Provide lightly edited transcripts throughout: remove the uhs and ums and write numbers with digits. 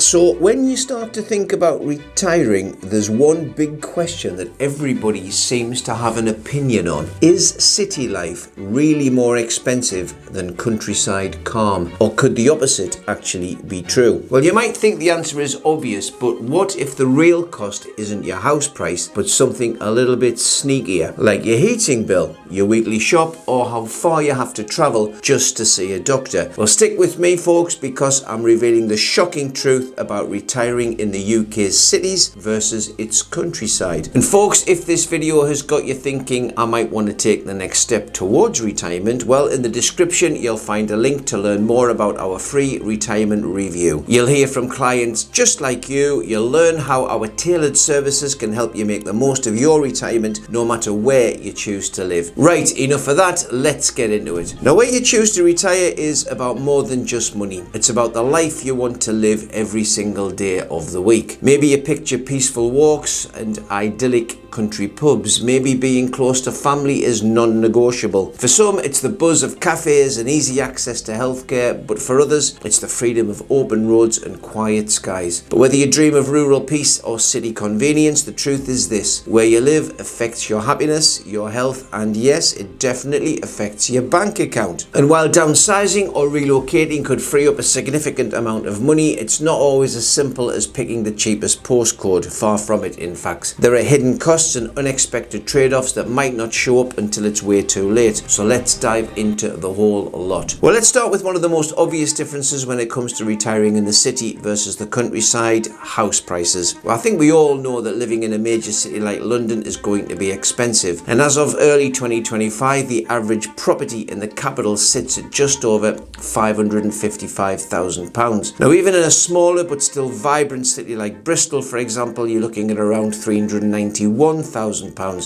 So when you start to think about retiring, there's one big question that everybody seems to have an opinion on. Is city life really more expensive than countryside calm? Or could the opposite actually be true? Well, you might think the answer is obvious, but what if the real cost isn't your house price, but something a little bit sneakier, like your heating bill, your weekly shop, or how far you have to travel just to see a doctor? Well, stick with me, folks, because I'm revealing the shocking truth about retiring in the UK's cities versus its countryside. And folks, if this video has got you thinking I might want to take the next step towards retirement, well, in the description you'll find a link to learn more about our free retirement review. You'll hear from clients just like you. You'll learn how our tailored services can help you make the most of your retirement no matter where you choose to live. Right, enough of that, let's get into it. Now, where you choose to retire is about more than just money. It's about the life you want to live every single day of the week. Maybe you picture peaceful walks and idyllic country pubs. Maybe being close to family is non-negotiable. For some, it's the buzz of cafes and easy access to healthcare, but for others, it's the freedom of open roads and quiet skies. But whether you dream of rural peace or city convenience, the truth is this: where you live affects your happiness, your health, and yes, it definitely affects your bank account. And while downsizing or relocating could free up a significant amount of money, it's not always as simple as picking the cheapest postcode. Far from it, in fact. There are hidden costs and unexpected trade-offs that might not show up until it's way too late. So let's dive into the whole lot. Well, let's start with one of the most obvious differences when it comes to retiring in the city versus the countryside: house prices. Well, I think we all know that living in a major city like London is going to be expensive. And as of early 2025, the average property in the capital sits at just over £555,000. Now, even in a smaller but still vibrant city like Bristol, for example, you're looking at around £391,000.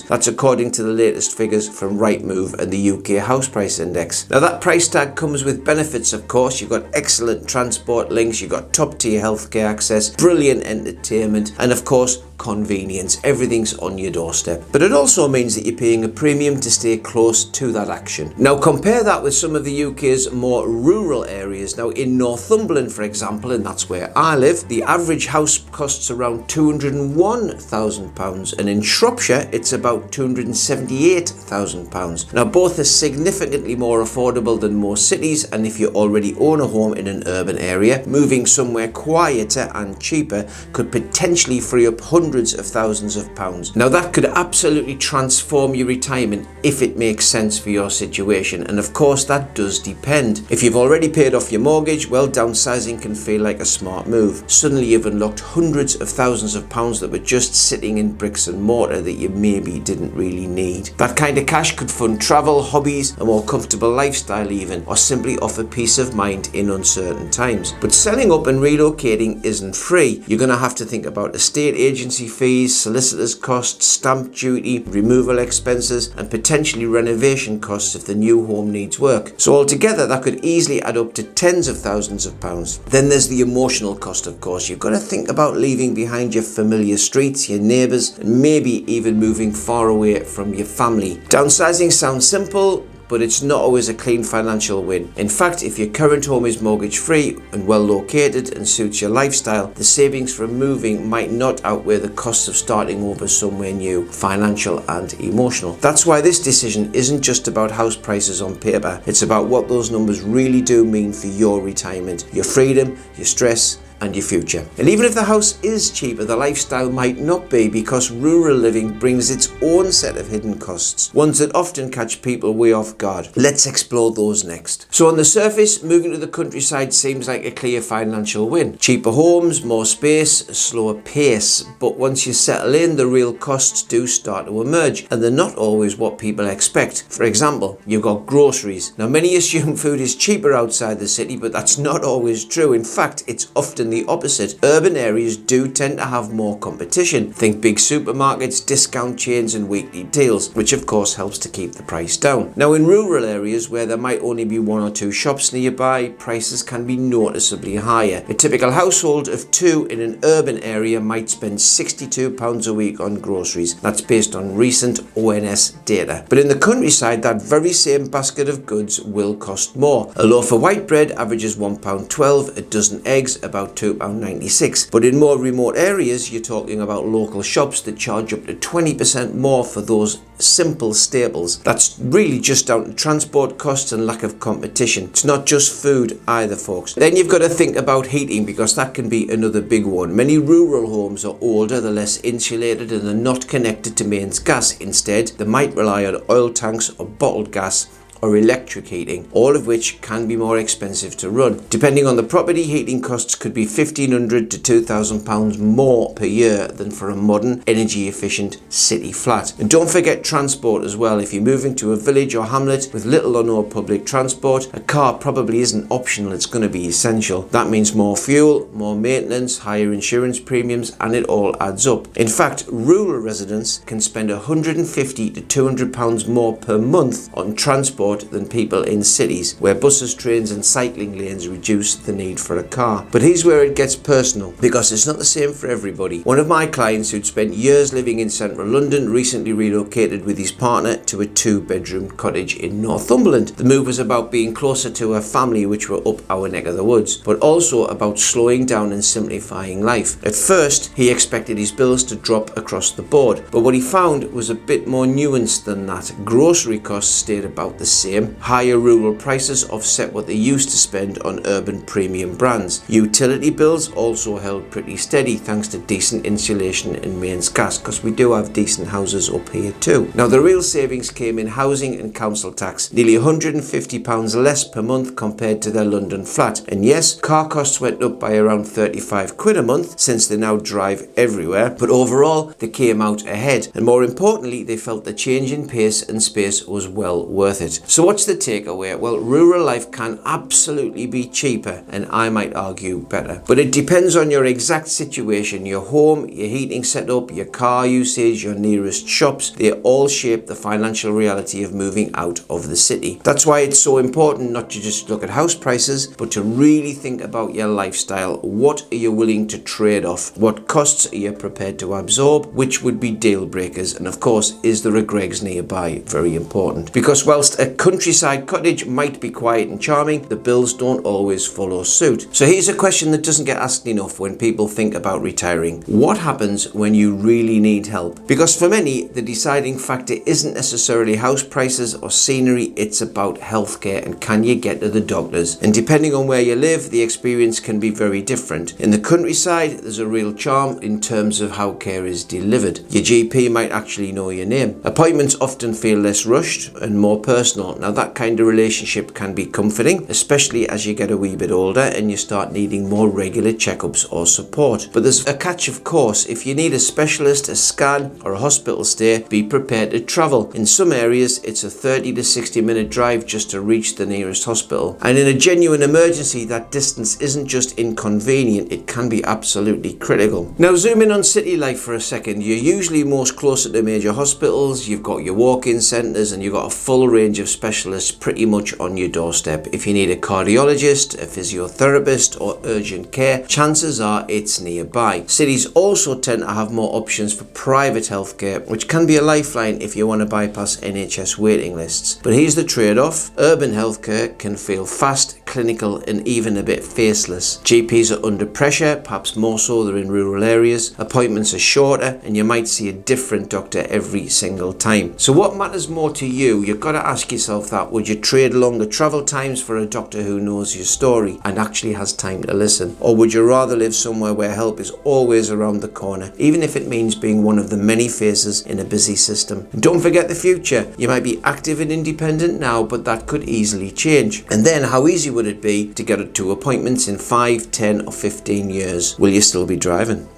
That's according to the latest figures from Rightmove and the UK House Price Index. Now, that price tag comes with benefits, of course. You've got excellent transport links, you've got top-tier healthcare access, brilliant entertainment, and of course, convenience. Everything's on your doorstep. But it also means that you're paying a premium to stay close to that action. Now, compare that with some of the UK's more rural areas. Now, in Northumberland, for example, and that's where I live, the average house costs around £201,000, and in Shropshire, it's about £278,000. Now, both are significantly more affordable than most cities, and if you already own a home in an urban area, moving somewhere quieter and cheaper could potentially free up hundreds of thousands of pounds. Now, that could absolutely transform your retirement if it makes sense for your situation, and of course that does depend. If you've already paid off your mortgage, well, downsizing can feel like a smart move. Suddenly you've unlocked hundreds of thousands of pounds that were just sitting in bricks and mortar that you maybe didn't really need. That kind of cash could fund travel, hobbies, a more comfortable lifestyle even, or simply offer peace of mind in uncertain times. But selling up and relocating isn't free. You're going to have to think about estate agency fees, solicitors' costs, stamp duty, removal expenses, and potentially renovation costs if the new home needs work. So altogether, that could easily add up to tens of thousands of pounds. Then there's the emotional cost, of course. You've got to think about leaving behind your familiar streets, your neighbours, and maybe even moving far away from your family. Downsizing sounds simple, but it's not always a clean financial win. In fact, if your current home is mortgage-free and well located and suits your lifestyle, the savings from moving might not outweigh the costs of starting over somewhere new, financial and emotional. That's why this decision isn't just about house prices on paper. It's about what those numbers really do mean for your retirement, your freedom, your stress, and your future. And even if the house is cheaper, the lifestyle might not be, because rural living brings its own set of hidden costs, ones that often catch people way off guard. Let's explore those next. So on the surface, moving to the countryside seems like a clear financial win. Cheaper homes, more space, a slower pace. But once you settle in, the real costs do start to emerge, and they're not always what people expect. For example, you've got groceries. Now, many assume food is cheaper outside the city, but that's not always true. In fact, it's often the opposite. Urban areas do tend to have more competition. Think big supermarkets, discount chains, and weekly deals, which of course helps to keep the price down. Now, in rural areas where there might only be one or two shops nearby, prices can be noticeably higher. A typical household of two in an urban area might spend £62 a week on groceries. That's based on recent ONS data. But in the countryside, that very same basket of goods will cost more. A loaf of white bread averages £1.12, a dozen eggs about £2.96. But in more remote areas, you're talking about local shops that charge up to 20% more for those simple staples. That's really just down to transport costs and lack of competition. It's not just food either, folks. Then you've got to think about heating, because that can be another big one. Many rural homes are older, they're less insulated, and they're not connected to mains gas. Instead, they might rely on oil tanks or bottled gas or electric heating, all of which can be more expensive to run. Depending on the property, heating costs could be £1,500 to £2,000 more per year than for a modern, energy efficient city flat. And don't forget transport as well. If you're moving to a village or hamlet with little or no public transport, a car probably isn't optional, it's going to be essential. That means more fuel, more maintenance, higher insurance premiums, and it all adds up. In fact, rural residents can spend £150 to £200 more per month on transport than people in cities, where buses, trains and cycling lanes reduce the need for a car. But here's where it gets personal, because it's not the same for everybody. One of my clients who'd spent years living in central London recently relocated with his partner to a 2-bedroom cottage in Northumberland. The move was about being closer to her family, which were up our neck of the woods, but also about slowing down and simplifying life. At first, he expected his bills to drop across the board, but what he found was a bit more nuanced than that. Grocery costs stayed about the same. Higher rural prices offset what they used to spend on urban premium brands. Utility bills also held pretty steady thanks to decent insulation and mains gas, because we do have decent houses up here too. Now, the real savings came in housing and council tax, nearly £150 less per month compared to their London flat. And yes, car costs went up by around £35 a month since they now drive everywhere, but overall they came out ahead, and more importantly, they felt the change in pace and space was well worth it. So what's the takeaway? Well, rural life can absolutely be cheaper, and I might argue better. But it depends on your exact situation, your home, your heating setup, your car usage, your nearest shops. They all shape the financial reality of moving out of the city. That's why it's so important not to just look at house prices, but to really think about your lifestyle. What are you willing to trade off? What costs are you prepared to absorb? Which would be deal breakers? And of course, is there a Greggs nearby? Very important. Because whilst a countryside cottage might be quiet and charming, the bills don't always follow suit. So here's a question that doesn't get asked enough when people think about retiring. What happens when you really need help? Because for many, the deciding factor isn't necessarily house prices or scenery, it's about healthcare and can you get to the doctors. And depending on where you live, the experience can be very different. In the countryside, there's a real charm in terms of how care is delivered. Your GP might actually know your name. Appointments often feel less rushed and more personal. Now, that kind of relationship can be comforting, especially as you get a wee bit older and you start needing more regular checkups or support. But there's a catch, of course. If you need a specialist, a scan or a hospital stay, be prepared to travel. In some areas, it's a 30 to 60 minute drive just to reach the nearest hospital. And in a genuine emergency, that distance isn't just inconvenient, it can be absolutely critical. Now, zoom in on city life for a second. You're usually most closer to major hospitals, you've got your walk-in centres, and you've got a full range of specialists pretty much on your doorstep. If you need a cardiologist, a physiotherapist or urgent care, chances are it's nearby. Cities also tend to have more options for private healthcare, which can be a lifeline if you want to bypass NHS waiting lists. But here's the trade-off. Urban healthcare can feel fast, clinical and even a bit faceless. GPs are under pressure, perhaps more so than in rural areas. Appointments are shorter and you might see a different doctor every single time. So what matters more to you? You've got to ask yourself that. Would you trade longer travel times for a doctor who knows your story and actually has time to listen? Or would you rather live somewhere where help is always around the corner, even if it means being one of the many faces in a busy system? And don't forget the future. You might be active and independent now, but that could easily change. And then how easy would it be to get to appointments in 5, 10 or 15 years? Will you still be driving?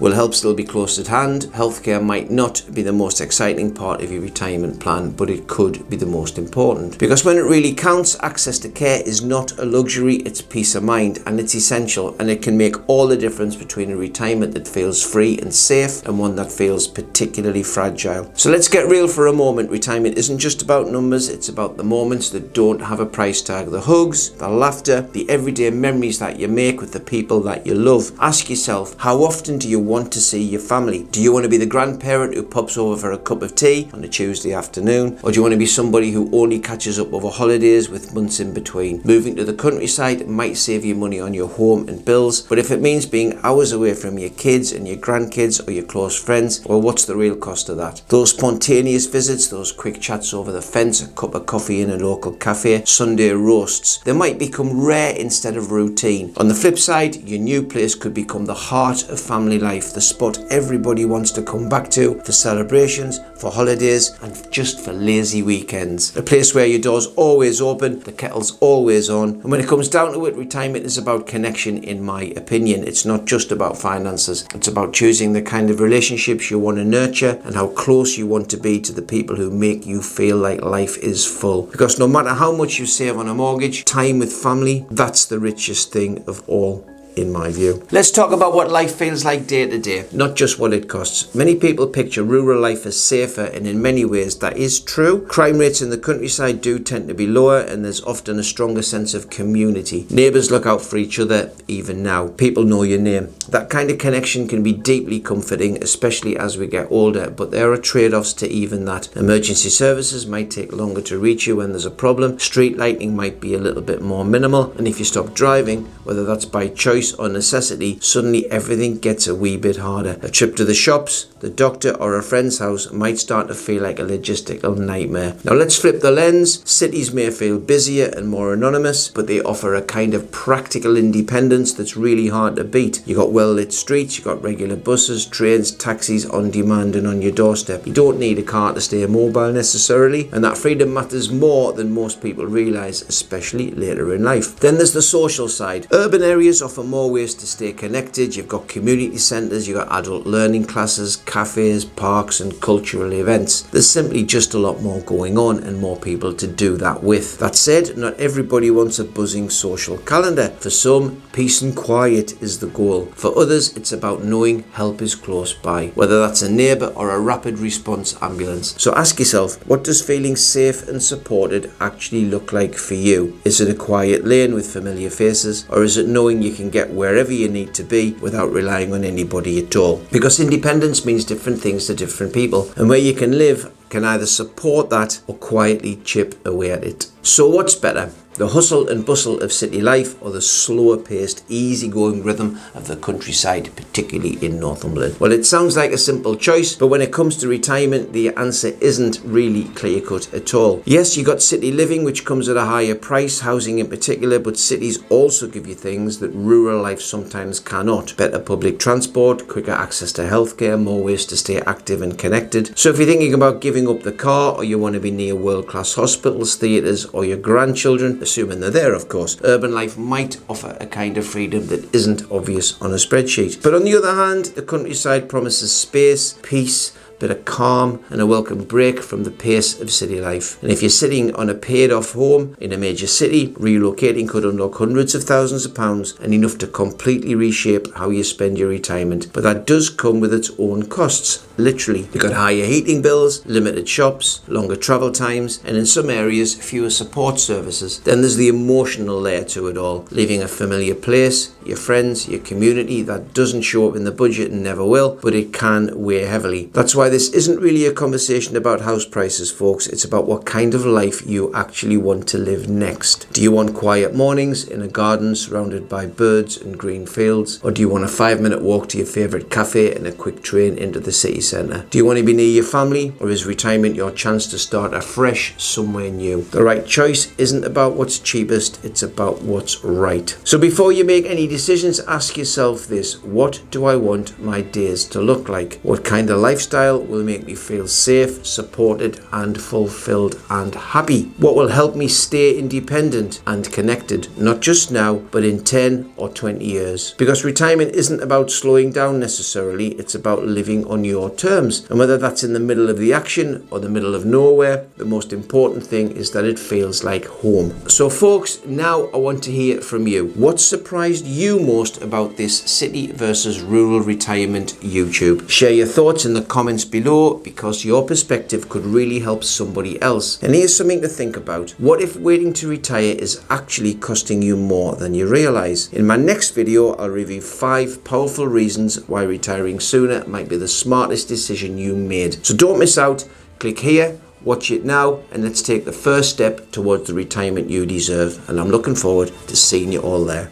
Will help still be close at hand? Healthcare might not be the most exciting part of your retirement plan, but it could be the most important. Because when it really counts, access to care is not a luxury, it's peace of mind, and it's essential, and it can make all the difference between a retirement that feels free and safe and one that feels particularly fragile. So let's get real for a moment. Retirement isn't just about numbers, it's about the moments that don't have a price tag. The hugs, the laughter, the everyday memories that you make with the people that you love. Ask yourself, how often do you want to see your family? Do you want to be the grandparent who pops over for a cup of tea on a Tuesday afternoon? Or do you want to be somebody who only catches up over holidays with months in between? Moving to the countryside might save you money on your home and bills, but if it means being hours away from your kids and your grandkids or your close friends, well, what's the real cost of that? Those spontaneous visits, those quick chats over the fence, a cup of coffee in a local cafe, Sunday roasts, they might become rare instead of routine. On the flip side, your new place could become the heart of family life, the spot everybody wants to come back to for celebrations, for holidays, and just for lazy weekends. A place where your door's always open, the kettle's always on. And when it comes down to it, retirement is about connection, in my opinion. It's not just about finances. It's about choosing the kind of relationships you want to nurture and how close you want to be to the people who make you feel like life is full. Because no matter how much you save on a mortgage, time with family, that's the richest thing of all, in my view. Let's talk about what life feels like day to day, not just what it costs. Many people picture rural life as safer, and in many ways that is true. Crime rates in the countryside do tend to be lower, and there's often a stronger sense of community. Neighbours look out for each other even now. People know your name. That kind of connection can be deeply comforting, especially as we get older, but there are trade-offs to even that. Emergency services might take longer to reach you when there's a problem. Street lighting might be a little bit more minimal, and if you stop driving, whether that's by choice or necessity, suddenly everything gets a wee bit harder. A trip to the shops, the doctor, or a friend's house might start to feel like a logistical nightmare. Now let's flip the lens. Cities may feel busier and more anonymous, but they offer a kind of practical independence that's really hard to beat. You got well-lit streets, you got regular buses, trains, taxis on demand and on your doorstep. You don't need a car to stay mobile necessarily, and that freedom matters more than most people realise, especially later in life. Then there's the social side. Urban areas offer more ways to stay connected. You've got community centres, you've got adult learning classes, cafes, parks and cultural events. There's simply just a lot more going on and more people to do that with. That said, not everybody wants a buzzing social calendar. For some, peace and quiet is the goal. For others, it's about knowing help is close by, whether that's a neighbour or a rapid response ambulance. So ask yourself, what does feeling safe and supported actually look like for you? Is it a quiet lane with familiar faces, or is it knowing you can get wherever you need to be without relying on anybody at all? Because independence means different things to different people, and where you can live can either support that or quietly chip away at it. So what's better? The hustle and bustle of city life, or the slower paced, easygoing rhythm of the countryside, particularly in Northumberland? Well, it sounds like a simple choice, but when it comes to retirement, the answer isn't really clear-cut at all. Yes, you got city living, which comes at a higher price, housing in particular, but cities also give you things that rural life sometimes cannot. Better public transport, quicker access to healthcare, more ways to stay active and connected. So if you're thinking about giving up the car, or you want to be near world-class hospitals, theatres, or your grandchildren, assuming they're there, of course, urban life might offer a kind of freedom that isn't obvious on a spreadsheet. But on the other hand, the countryside promises space, peace, bit of calm and a welcome break from the pace of city life. And if you're sitting on a paid off home in a major city, relocating could unlock hundreds of thousands of pounds and enough to completely reshape how you spend your retirement. But that does come with its own costs. Literally, you've got higher heating bills, limited shops, longer travel times, and in some areas fewer support services. Then there's the emotional layer to it all. Leaving a familiar place, your friends, your community, that doesn't show up in the budget and never will, but it can weigh heavily. That's why this isn't really a conversation about house prices, folks. It's about what kind of life you actually want to live next. Do you want quiet mornings in a garden surrounded by birds and green fields? Or do you want a 5-minute walk to your favourite cafe and a quick train into the city centre? Do you want to be near your family, or is retirement your chance to start afresh somewhere new? The right choice isn't about what's cheapest, it's about what's right. So before you make any decisions, ask yourself this: what do I want my days to look like? What kind of lifestyle will make me feel safe, supported and fulfilled and happy? What will help me stay independent and connected, not just now, but in 10 or 20 years? Because retirement isn't about slowing down necessarily, it's about living on your terms. And whether that's in the middle of the action or the middle of nowhere, the most important thing is that it feels like home. So folks, now I want to hear from you. What surprised you most about this city versus rural retirement YouTube? Share your thoughts in the comments comments below, because your perspective could really help somebody else. And here's something to think about. What if waiting to retire is actually costing you more than you realize? In my next video, I'll review 5 powerful reasons why retiring sooner might be the smartest decision you made. So don't miss out. Click here, watch it now, and let's take the first step towards the retirement you deserve. And I'm looking forward to seeing you all there.